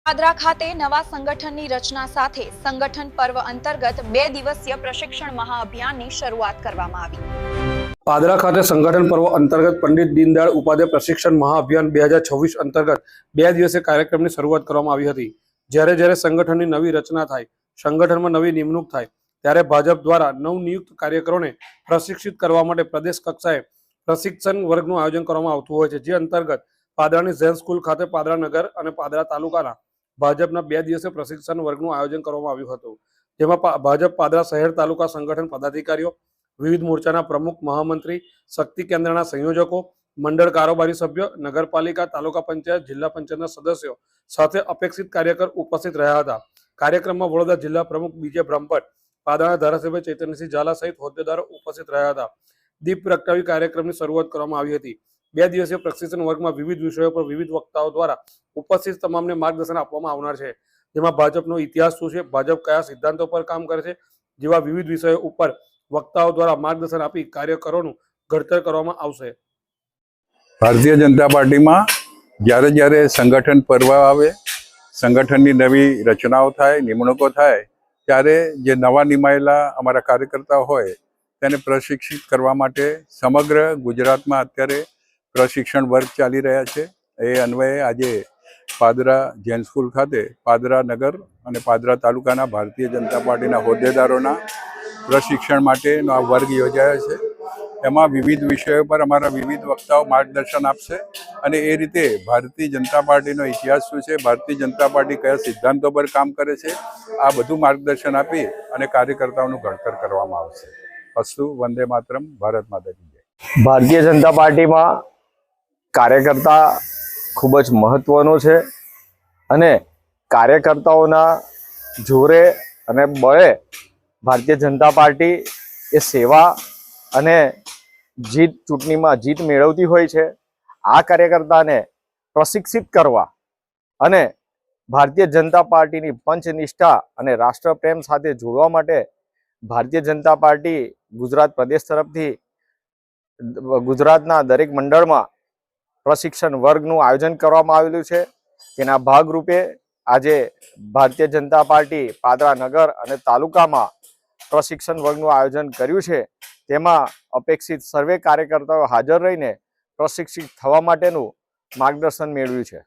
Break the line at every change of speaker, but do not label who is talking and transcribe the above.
પાદરા ખાતે નવા સંગઠનની રચના સાથે સંગઠન પર્વ અંતર્ગત 2 દિવસીય પ્રશિક્ષણ મહાઅભિયાનની શરૂઆત કરવામાં આવી।
પાદરા ખાતે સંગઠન પર્વ અંતર્ગત પંડિત દીનદયાળ ઉપાધ્યાય પ્રશિક્ષણ મહાઅભિયાન 2026 અંતર્ગત 2 દિવસીય કાર્યક્રમની શરૂઆત કરવામાં આવી હતી। જ્યારે સંગઠનની નવી રચના થાય, સંગઠનમાં નવી નિમણૂક થાય, ત્યારે ભાજપ દ્વારા નવનિયુક્ત કાર્યકરોને પ્રશિક્ષિત કરવા માટે પ્રદેશ કક્ષાએ પ્રશિક્ષણ વર્ગનું આયોજન કરવામાં આવતું હોય છે, જે અંતર્ગત પાદરાની ઝેન સ્કૂલ ખાતે પાદરા નગર અને પાદરા તાલુકાના ભાજપના 2 દિવસીય પ્રશિક્ષણ વર્ગનું આયોજન કરવામાં આવ્યું હતું, જેમાં ભાજપ પાદરા શહેર તાલુકા સંગઠન પદાધિકારીઓ, વિવિધ મોરચાના પ્રમુખ, મહામંત્રી, શક્તિ કેન્દ્રના સંયોજકો, મંડળ કારોબારી સભ્ય, નગરપાલિકા, તાલુકા પંચાયત, જિલ્લા પંચાયતના સદસ્યો સાથે અપેક્ષિત કાર્યકર ઉપસ્થિત રહ્યા હતા। કાર્યક્રમમાં વડોદરા જિલ્લા પ્રમુખ બીજે બ્રહ્મભટ્ટ, પાદરાના ધારાસભ્ય ચૈતન્યસિંહ ઝાલા સહિત હોદ્દેદારો ઉપસ્થિત રહ્યા હતા। દીપ પ્રગટાવી કાર્યક્રમની શરૂઆત કરવામાં આવી હતી। 2 દિવસીય પ્રશિક્ષણ વર્ગમાં વિવિધ વિષયો પર વિવિધ વક્તાઓ દ્વારા ઉપસ્થિત તમામને માર્ગદર્શન આપવામાં આવનાર છે, જેમાં ભાજપનો ઇતિહાસ શું છે, ભાજપ કયા સિદ્ધાંતો પર કામ કરે છે જેવા વિવિધ વિષયો ઉપર વક્તાઓ દ્વારા માર્ગદર્શન આપી કાર્યકરોનું ઘડતર કરવામાં આવશે।
ભારતીય જનતા પાર્ટીમાં જ્યારે સંગઠન પર્વ આવે, સંગઠનની નવી રચનાઓ થાય, નિમણૂકો થાય, ત્યારે જે નવા નિમાયેલા અમારા કાર્યકર્તાઓ હોય તેને પ્રશિક્ષિત કરવા માટે સમગ્ર ગુજરાતમાં અત્યારે પ્રશિક્ષણ વર્ગ ચાલી રહ્યા છે। એ અન્વયે આજે પાદરા જૈન સ્કૂલ ખાતે પાદરા નગર અને પાદરા તાલુકાના ભારતીય જનતા પાર્ટીના હોદ્દેદારોના પ્રશિક્ષણ માટેનો આ વર્ગ યોજાયો છે। એમાં વિવિધ વિષયો પર અમારા વિવિધ વક્તાઓ માર્ગદર્શન આપશે અને એ રીતે ભારતીય જનતા પાર્ટીનો ઇતિહાસ શું છે, ભારતીય જનતા પાર્ટી કયા સિદ્ધાંતો પર કામ કરે છે, આ બધું માર્ગદર્શન આપી અને કાર્યકર્તાઓનું ઘડતર કરવામાં આવશે। અસ્તુ, વંદે માતરમ, ભારત માતા કી જય।
ભારતીય જનતા પાર્ટીમાં કાર્યકર્તા ખૂબ જ મહત્વનો છે અને કાર્યકર્તાઓના જોરે અને બળે ભારતીય જનતા પાર્ટી એ સેવા અને ચૂંટણીમાં જીત મેળવતી હોય છે। આ કાર્યકર્તાને પ્રશિક્ષિત કરવા અને ભારતીય જનતા પાર્ટીની પંચનિષ્ઠા અને રાષ્ટ્રપ્રેમ સાથે જોડવા માટે ભારતીય જનતા પાર્ટી ગુજરાત પ્રદેશ તરફથી ગુજરાતના દરેક મંડળમાં પ્રશિક્ષણ વર્ગનું આયોજન કરવામાં આવેલું છે। તેના ભાગરૂપે આજે ભારતીય જનતા પાર્ટી પાદરા નગર અને તાલુકામાં પ્રશિક્ષણ વર્ગનું આયોજન કર્યું છે। તેમાં અપેક્ષિત સર્વે કાર્યકર્તાઓ હાજર રહીને પ્રશિક્ષિત થવા માટેનું માર્ગદર્શન મેળવ્યું છે।